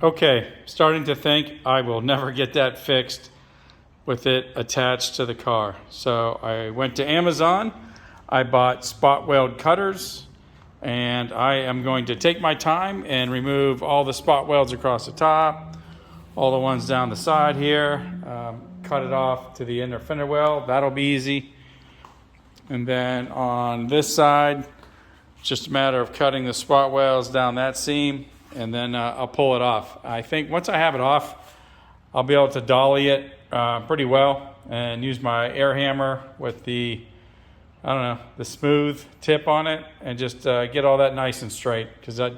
Okay, starting to think I will never get that fixed with it attached to the car. So I went to Amazon, I bought spot weld cutters, and I am going to take my time and remove all the spot welds across the top, all the ones down the side here, cut it off to the inner fender well. That'll be easy. And then on this side, it's just a matter of cutting the spot welds down that seam, and then I'll pull it off. I think once I have it off, I'll be able to dolly it pretty well and use my air hammer with the, I don't know, the smooth tip on it, and just get all that nice and straight, because I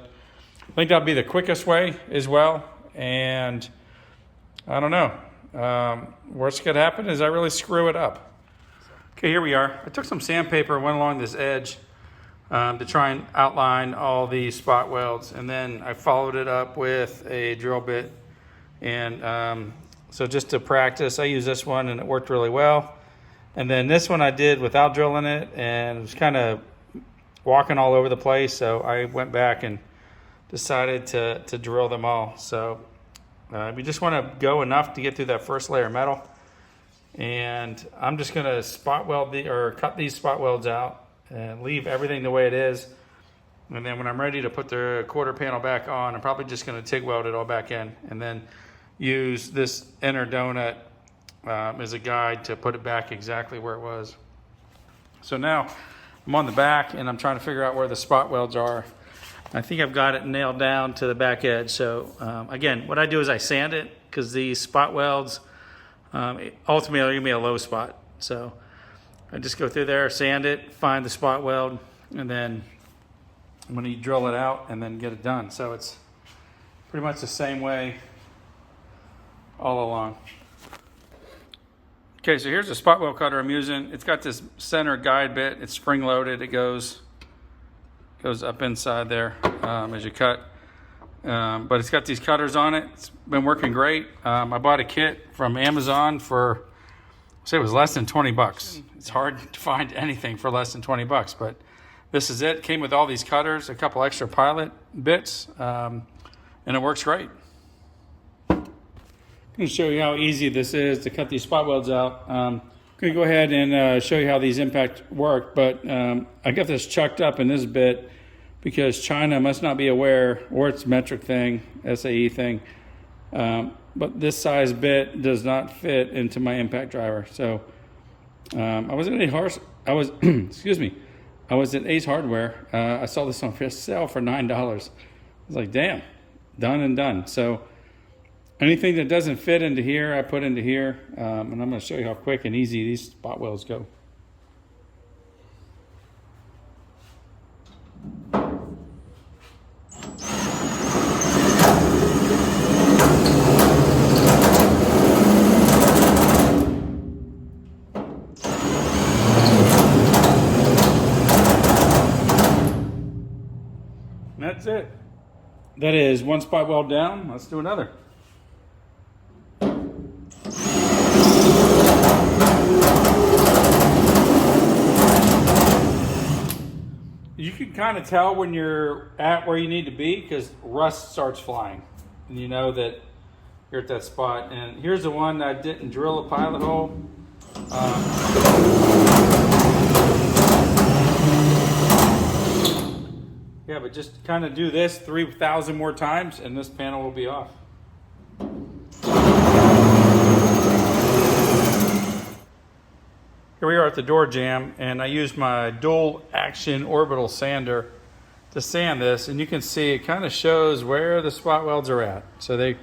think that'll be the quickest way as well. And I don't know, worst could happen is I really screw it up. Okay, here we are. I took some sandpaper and went along this edge to try and outline all these spot welds, and then I followed it up with a drill bit. And so just to practice, I used this one and it worked really well. And then this one I did without drilling it, and it was kind of walking all over the place, so I went back and decided to drill them all. So we just want to go enough to get through that first layer of metal, and I'm just going to spot weld cut these spot welds out and leave everything the way it is. And then when I'm ready to put the quarter panel back on, I'm probably just going to TIG weld it all back in, and then use this inner donut as a guide to put it back exactly where it was. So now I'm on the back and I'm trying to figure out where the spot welds are. I think I've got it nailed down to the back edge. So again, what I do is I sand it, because these spot welds ultimately are gonna be a low spot. So I just go through there, sand it, find the spot weld, and then I'm gonna drill it out and then get it done. So it's pretty much the same way all along. Okay, so here's the spot weld cutter I'm using. It's got this center guide bit. It's spring loaded. It goes up inside there as you cut. But it's got these cutters on it. It's been working great. I bought a kit from Amazon for, say it was less than 20 bucks. It's hard to find anything for less than 20 bucks, but this is it. Came with all these cutters, a couple extra pilot bits, and it works great. I'm going to show you how easy this is to cut these spot welds out. I'm going to go ahead and show you how these impact work, but I got this chucked up in this bit because China must not be aware, or it's metric thing, SAE thing, but this size bit does not fit into my impact driver. So I was at Ace Hardware. I saw this on sale for $9. I was like, damn, done and done. So anything that doesn't fit into here, I put into here, and I'm going to show you how quick and easy these spot welds go. And that's it. That is one spot weld down. Let's do another. You can kind of tell when you're at where you need to be, because rust starts flying, and you know that you're at that spot. And here's the one that I didn't drill a pilot hole. Yeah, but just kind of do this 3,000 more times and this panel will be off. Here we are at the door jamb, and I used my dual action orbital sander to sand this, and you can see it kind of shows where the spot welds are at. So they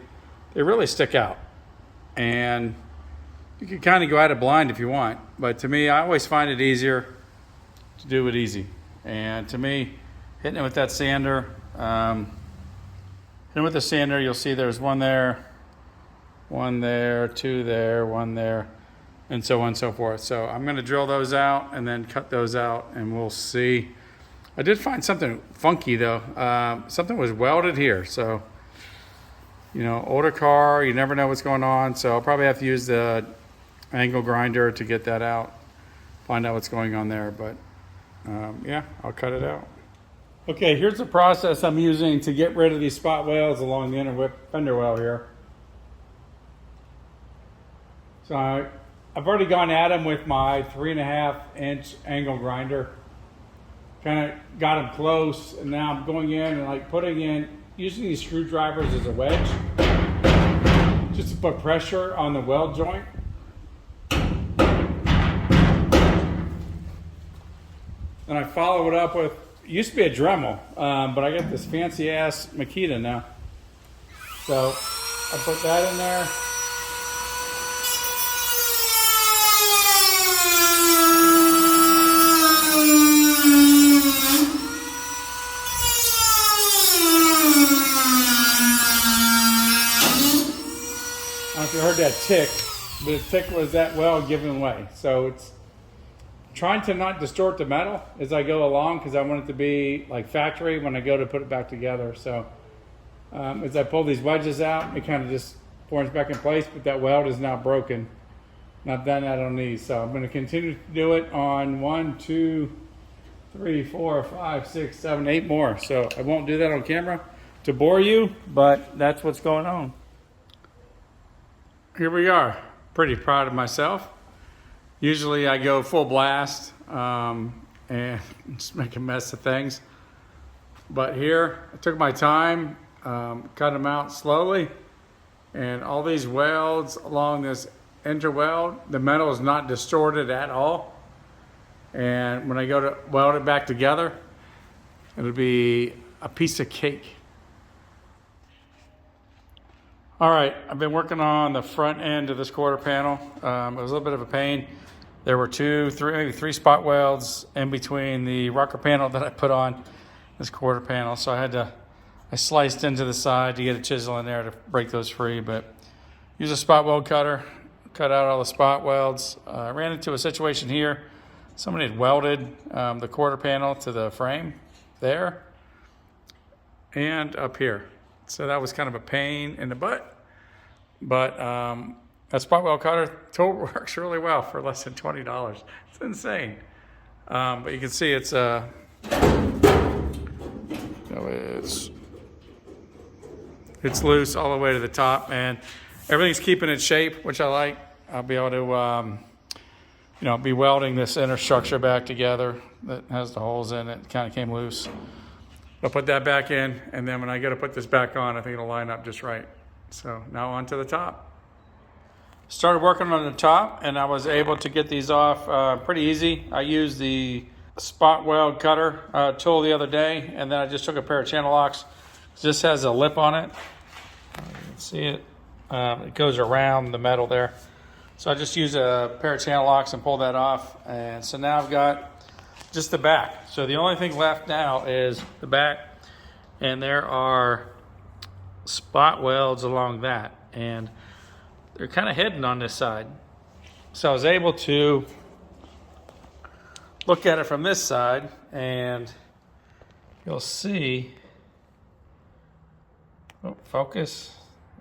really stick out, and you can kind of go at it blind if you want, but to me, I always find it easier to do it easy. And to me, hitting it with that sander, you'll see there's one there, two there, one there, and so on and so forth. So I'm going to drill those out and then cut those out, and we'll see. I did find something funky though. Something was welded here, so older car, you never know what's going on. So I'll probably have to use the angle grinder to get that out, find out what's going on there. But yeah, I'll cut it out. Okay, here's the process I'm using to get rid of these spot welds along the inner fender well here. So I've already gone at them with my 3.5-inch angle grinder. Kind of got them close, and now I'm going in and like putting in, using these screwdrivers as a wedge, just to put pressure on the weld joint. And I follow it up with, it used to be a Dremel, but I got this fancy ass Makita now. So I put that in there. I don't know if you heard that tick, but the tick was that weld giving way. So it's trying to not distort the metal as I go along, because I want it to be like factory when I go to put it back together. So as I pull these wedges out, it kind of just forms back in place, but that weld is now broken. And I've done that on these. So I'm going to continue to do it on 1, 2, 3, 4, 5, 6, 7, 8 more. So I won't do that on camera to bore you, but that's what's going on. Here we are. Pretty proud of myself. Usually I go full blast and just make a mess of things. But here, I took my time, cut them out slowly, and all these welds along this interweld, the metal is not distorted at all. And when I go to weld it back together, it'll be a piece of cake. All right, I've been working on the front end of this quarter panel. It was a little bit of a pain. There were maybe three spot welds in between the rocker panel that I put on this quarter panel. So I sliced into the side to get a chisel in there to break those free, but use a spot weld cutter, cut out all the spot welds. I ran into a situation here. Somebody had welded the quarter panel to the frame there and up here. So that was kind of a pain in the butt. But that spot weld cutter tool works really well for less than $20. It's insane. But you can see it's loose all the way to the top, and everything's keeping its shape, which I like. I'll be able to be welding this inner structure back together that has the holes in it. Kind of came loose. I'll put that back in, and then when I go to put this back on, I think it'll line up just right. So now on to the top. Started working on the top, and I was able to get these off pretty easy. I used the spot weld cutter tool the other day, and then I just took a pair of channel locks. This has a lip on it. You can see it. It goes around the metal there. So I just use a pair of channel locks and pull that off. And so now I've got just the back. So the only thing left now is the back, and there are spot welds along that, and they're kind of hidden on this side. So I was able to look at it from this side, and you'll see, focus,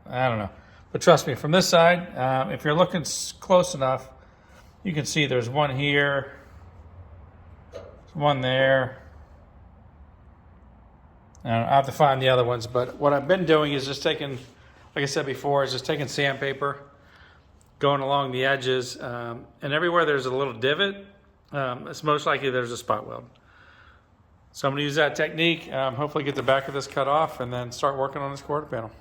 I don't know, but trust me, from this side, if you're looking close enough, you can see there's one here, one there. I'll have to find the other ones, but what I've been doing is just taking, like I said before, is just taking sandpaper, going along the edges, and everywhere there's a little divot, it's most likely there's a spot weld. So I'm going to use that technique, hopefully get the back of this cut off, and then start working on this quarter panel.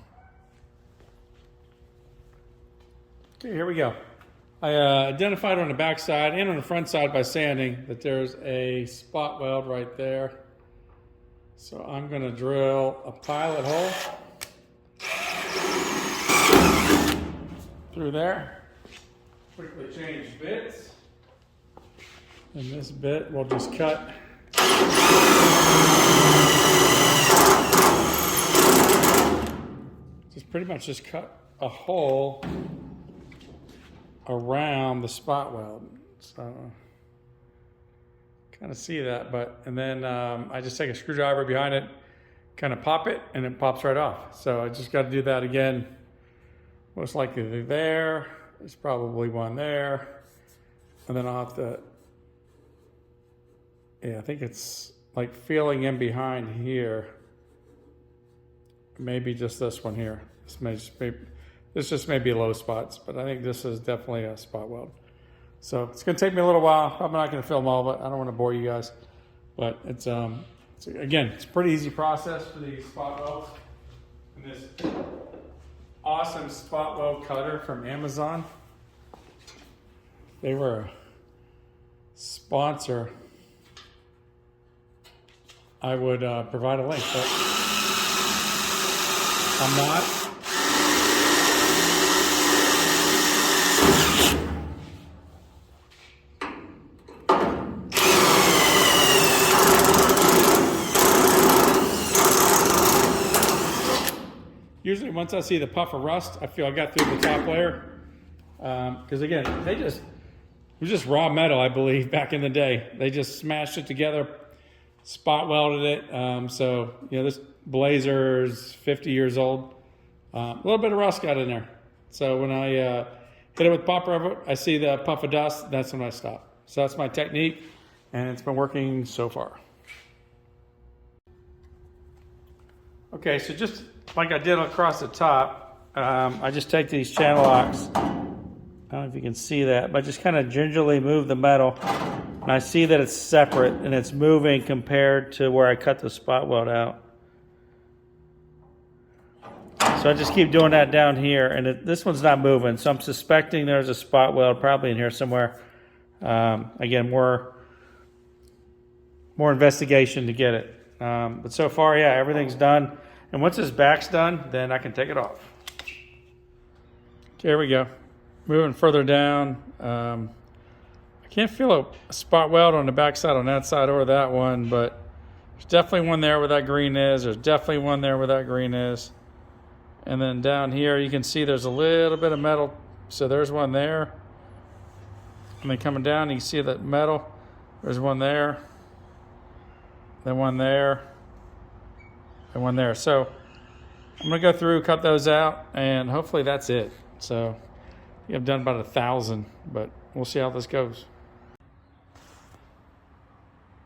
Okay, here we go. I identified on the back side and on the front side by sanding that there's a spot weld right there. So I'm going to drill a pilot hole through there. Quickly change bits. And this bit will just cut. Just pretty much just cut a hole around the spot weld. So kind of see that, and then I just take a screwdriver behind it, kind of pop it, and it pops right off. So I just got to do that again. Most likely there. There's probably one there, and then I'll have to. Yeah, I think it's like feeling in behind here. Maybe just this one here. This just may be low spots, but I think this is definitely a spot weld. So it's going to take me a little while. I'm not going to film all of it. I don't want to bore you guys, but it's again, it's a pretty easy process for these spot welds. And this awesome spot weld cutter from Amazon. They were a sponsor. I would provide a link, but I'm not. Usually once I see the puff of rust, I feel I got through the top layer. Because again, it was just raw metal, I believe, back in the day. They just smashed it together, spot welded it. So, you know, this blazer is 50 years old. A little bit of rust got in there. So when I hit it with pop rubber, I see the puff of dust, that's when I stop. So that's my technique, and it's been working so far. Okay, so just like I did across the top, I just take these channel locks. I don't know if you can see that, but just kind of gingerly move the metal. And I see that it's separate and it's moving compared to where I cut the spot weld out. So I just keep doing that down here, and this one's not moving. So I'm suspecting there's a spot weld probably in here somewhere. Again, more investigation to get it. But so far, yeah, everything's done. And once this back's done, then I can take it off. Okay, here we go. Moving further down. I can't feel a spot weld on the back side on that side or that one, but there's definitely one there where that green is. There's definitely one there where that green is. And then down here, you can see there's a little bit of metal. So there's one there. And then coming down, you can see that metal. There's one there. Then one there. And one there. So I'm going to go through, cut those out, and hopefully that's it. So I've done about 1,000, but we'll see how this goes.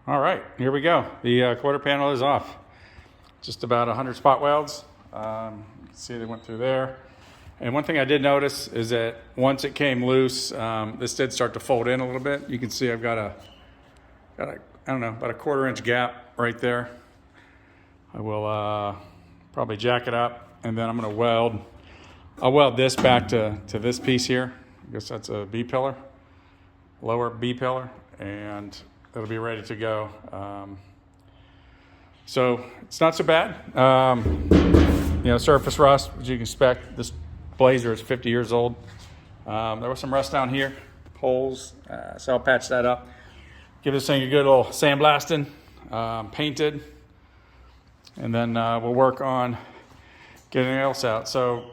All right, here we go. The quarter panel is off. Just about 100 spot welds. You can see they went through there. And one thing I did notice is that once it came loose, this did start to fold in a little bit. You can see I've got I don't know, about a 1/4 inch gap right there. I will probably jack it up, and then I'm going to weld. I'll weld this back to this piece here. I guess that's a B pillar, lower B pillar, and it'll be ready to go. So it's not so bad. You know, surface rust, as you can expect. This blazer is 50 years old. There was some rust down here, holes, so I'll patch that up. Give this thing a good little sandblasting, painted, and then we'll work on getting anything else out. So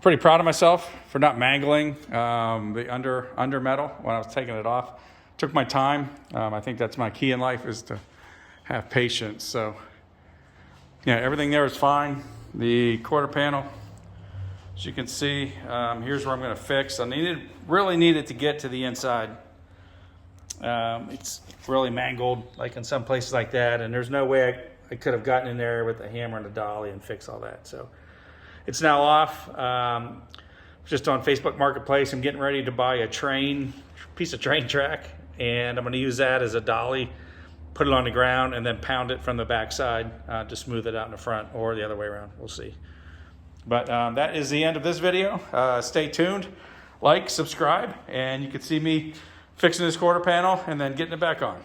pretty proud of myself for not mangling the under metal when I was taking it off. Took my time. I think that's my key in life, is to have patience. So yeah, everything there is fine. The quarter panel, as you can see, here's where I'm going to fix. I really needed to get to the inside. It's really mangled, like in some places like that, and there's no way I could have gotten in there with a hammer and a dolly and fix all that. So it's now off. Just on Facebook Marketplace, I'm getting ready to buy a piece of train track, and I'm going to use that as a dolly, put it on the ground, and then pound it from the backside to smooth it out in the front, or the other way around. We'll see. But that is the end of this video. Stay tuned, like, subscribe, and you can see me fixing this quarter panel and then getting it back on.